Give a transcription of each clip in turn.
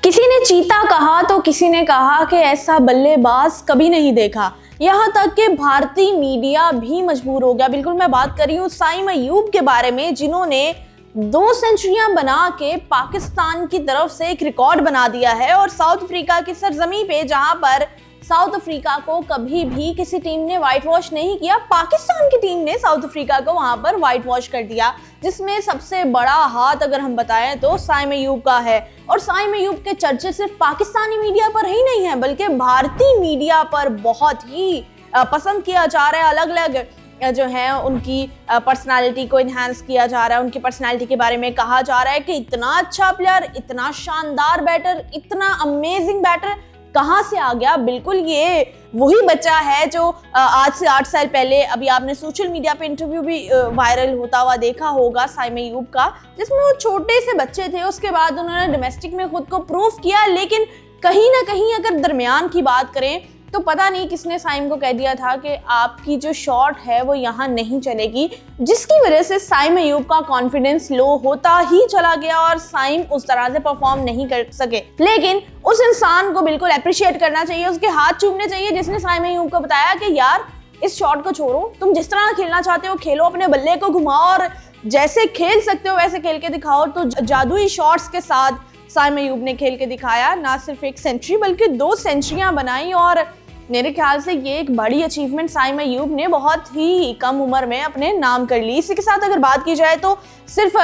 किसी ने चीता कहा तो किसी ने कहा कि ऐसा बल्लेबाज कभी नहीं देखा। यहाँ तक कि भारतीय मीडिया भी मजबूर हो गया। बिल्कुल, मैं बात कर रही हूँ साइम अयूब के बारे में, जिन्होंने 2 सेंचुरियां बना के पाकिस्तान की तरफ से एक रिकॉर्ड बना दिया है। और साउथ अफ्रीका की सरजमी पे, जहां पर साउथ अफ्रीका को कभी भी किसी टीम ने व्हाइट वॉश नहीं किया, पाकिस्तान की टीम ने साउथ अफ्रीका को वहां पर व्हाइट वॉश कर दिया, जिसमें सबसे बड़ा हाथ अगर हम बताएं तो साइम अयूब का है। और साइम अयूब के चर्चे सिर्फ पाकिस्तानी मीडिया पर ही नहीं है, बल्कि भारतीय मीडिया पर बहुत ही पसंद किया जा रहा है। अलग अलग जो है उनकी पर्सनालिटी को इन्हांस किया जा रहा है, उनकी पर्सनालिटी के बारे में कहा जा रहा है कि इतना अच्छा प्लेयर, इतना शानदार बैटर, इतना अमेजिंग बैटर कहां से आ गया। बिल्कुल ये वही बच्चा है जो आज से 8 साल पहले, अभी आपने सोशल मीडिया पे इंटरव्यू भी वायरल होता हुआ देखा होगा साइम अयूब का, जिसमें वो छोटे से बच्चे थे। उसके बाद उन्होंने डोमेस्टिक में खुद को प्रूव किया, लेकिन कहीं ना कहीं अगर दरमियान की बात करें तो पता नहीं किसने साइम को कह दिया था कि आपकी जो शॉट है वो यहाँ नहीं चलेगी, जिसकी वजह से साइम अयूब का कॉन्फिडेंस लो होता ही चला गया और साइम उस तरह से परफॉर्म नहीं कर सके। लेकिन उस इंसान को बिल्कुल अप्रिशिएट करना चाहिए, उसके हाथ चूमने चाहिए जिसने साइम अयूब को बताया कि यार इस शॉट को छोड़ो, तुम जिस तरह खेलना चाहते हो खेलो, अपने बल्ले को घुमाओ और जैसे खेल सकते हो वैसे खेल के दिखाओ। तो जादुई शॉट्स के साथ साइम अयूब ने खेल के दिखाया, ना सिर्फ 1 सेंचुरी बल्कि 2 सेंचुरियां बनाई। और मेरे ख्याल से ये एक बड़ी अचीवमेंट साइम अयूब ने बहुत ही कम उम्र में अपने नाम कर ली। इसी के साथ अगर बात की जाए तो सिर्फ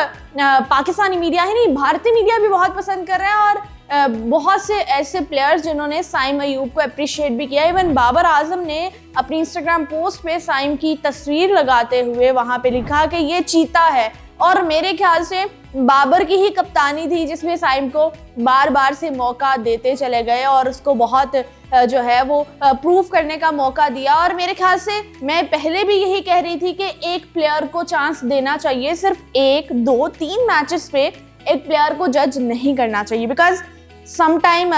पाकिस्तानी मीडिया ही नहीं, भारतीय मीडिया भी बहुत पसंद कर रहे हैं और बहुत से ऐसे प्लेयर्स जिन्होंने साइम अयूब को अप्रिशिएट भी किया। इवन बाबर आजम ने अपनी इंस्टाग्राम पोस्ट पे साइम की तस्वीर लगाते हुए वहां पे लिखा कि ये चीता है। और मेरे ख्याल से बाबर की ही कप्तानी थी जिसमें साइम को बार बार से मौका देते चले गए और उसको बहुत जो है वो प्रूफ करने का मौका दिया। और मेरे ख्याल से मैं पहले भी यही कह रही थी कि एक प्लेयर को चांस देना चाहिए, सिर्फ 1, 2, 3 मैचेस पे एक प्लेयर को जज नहीं करना चाहिए, बिकॉज समटाइम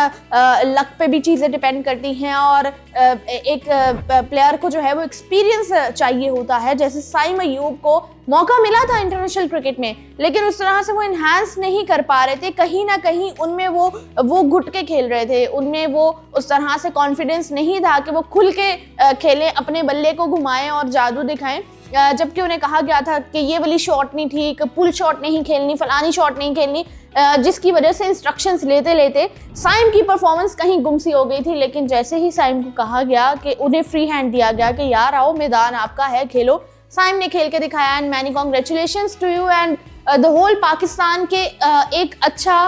लक पे भी चीज़ें डिपेंड करती हैं और एक प्लेयर को जो है वो एक्सपीरियंस चाहिए होता है। जैसे साइम अयूब को मौका मिला था इंटरनेशनल क्रिकेट में, लेकिन उस तरह से वो इन्हांस नहीं कर पा रहे थे। कहीं ना कहीं उनमें वो घुट के खेल रहे थे, उनमें वो उस तरह से कॉन्फिडेंस नहीं था कि वो खुल के खेलें, अपने बल्ले को घुमाएं और जादू दिखाएं। जबकि उन्हें कहा गया था कि ये वाली शॉट नहीं ठीक, पुल शॉट नहीं खेलनी, फलानी शॉट नहीं खेलनी, जिसकी वजह से इंस्ट्रक्शंस लेते लेते साइम की परफॉर्मेंस कहीं गुमसी हो गई थी। लेकिन जैसे ही साइम को कहा गया कि उन्हें फ्री हैंड दिया गया कि यार आओ, मैदान आपका है, खेलो, साइम ने खेल के दिखाया। And many congratulations to you and the whole Pakistan के एक अच्छा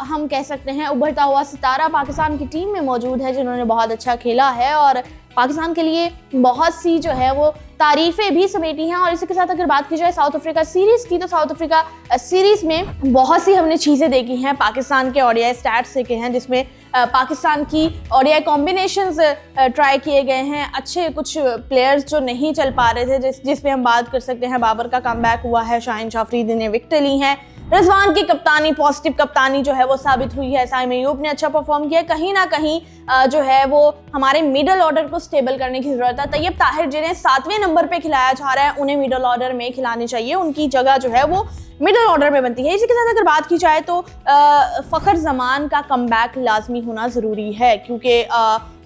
हम कह सकते हैं उभरता हुआ सितारा पाकिस्तान की टीम में मौजूद है, जिन्होंने बहुत अच्छा खेला है और पाकिस्तान के लिए बहुत सी जो है वो तारीफें भी समेटी हैं। और इसी के साथ अगर बात की जाए साउथ अफ्रीका सीरीज़ की, तो साउथ अफ्रीका सीरीज़ में बहुत सी हमने चीज़ें देखी हैं पाकिस्तान के ओडीआई स्टैट्स से के हैं, जिसमें पाकिस्तान की ओडीआई कॉम्बिनेशंस ट्राई किए गए हैं। अच्छे कुछ प्लेयर्स जो नहीं चल पा रहे थे, जिसमें हम बात कर सकते हैं बाबर का कमबैक हुआ है, शाहीन अफरीदी ने विकेट ली हैं, रिजवान की कप्तानी, पॉजिटिव कप्तानी जो है वो साबित हुई है, साइम अयूब ने अच्छा परफॉर्म किया। कहीं ना कहीं जो है वो हमारे मिडल ऑर्डर को स्टेबल करने की जरूरत है। तैयब ताहिर जिन्हें 7वें नंबर पे खिलाया जा रहा है, उन्हें मिडल ऑर्डर में खिलानी चाहिए, उनकी जगह जो है वो मिडल ऑर्डर में बनती है। इसी के साथ अगर बात की जाए तो फ़खर जमान का कमबैक लाजमी होना ज़रूरी है, क्योंकि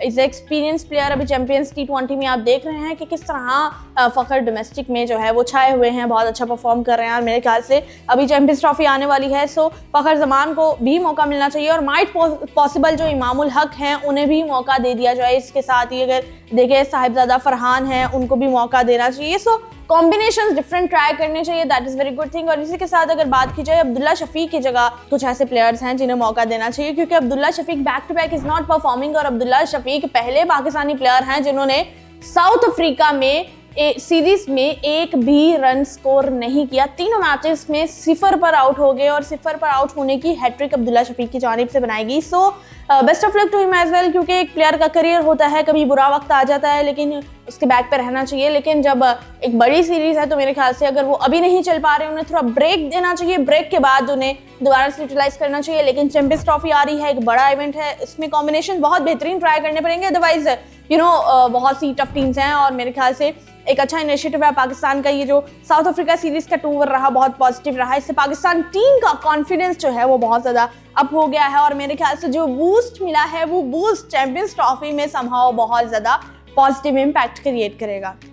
इज एक्सपीरियंस प्लेयर। अभी चैंपियंस T20 में आप देख रहे हैं कि किस तरह फ़खर डोमेस्टिक में जो है वो छाए हुए हैं, बहुत अच्छा परफॉर्म कर रहे हैं। और मेरे ख्याल से अभी चैंपियंस ट्रॉफी आने वाली है, सो फ़खर जमान को भी मौका मिलना चाहिए और माइट पॉसिबल जो इमामुल हक हैं उन्हें भी मौका दे दिया जाए। इसके साथ ही अगर देखें साहिबजादा फरहान हैं, उनको भी मौका देना चाहिए। सो कॉम्बिनेशंस डिफरेंट ट्राई करने चाहिए, that is very good thing. और इसी के साथ अगर बात की जाए अब्दुल्ला शफीक की जगह कुछ ऐसे प्लेयर्स हैं जिन्हें मौका देना चाहिए, क्योंकि Abdullah Shafique back to back is not performing. और अब्दुल्ला शफीक पहले पाकिस्तानी प्लेयर हैं जिन्होंने साउथ अफ्रीका में सीरीज में एक भी रन स्कोर नहीं किया। तीनों मैचेस में 0 पर आउट हो गए और 0 पर आउट होने की हैट्रिक अब्दुल्ला शफीक की जानिब से बनाएगी। So best of luck to him as well, क्योंकि एक प्लेयर का करियर होता है, कभी बुरा वक्त आ जाता है, लेकिन उसके बैक पे रहना चाहिए। लेकिन जब एक बड़ी सीरीज है तो मेरे ख्याल से अगर वो अभी नहीं चल पा रहे, उन्हें थोड़ा ब्रेक देना चाहिए, ब्रेक के बाद उन्हें दोबारा से यूटिलाइज करना चाहिए। लेकिन चैंपियंस ट्रॉफी आ रही है, एक बड़ा इवेंट है, इसमें कॉम्बिनेशन बहुत बेहतरीन ट्राई करने पड़ेंगे, अदरवाइज बहुत सी टफ टीम्स हैं। और मेरे ख्याल से एक अच्छा इनिशिएटिव है पाकिस्तान का, ये जो साउथ अफ्रीका सीरीज का टूर रहा बहुत पॉजिटिव रहा, इससे पाकिस्तान टीम का कॉन्फिडेंस जो है वो बहुत ज़्यादा अप हो गया है। और मेरे ख्याल से जो बूस्ट मिला है वो बूस्ट चैंपियंस ट्रॉफी में समहाउ बहुत ज़्यादा पॉजिटिव इम्पैक्ट क्रिएट करेगा।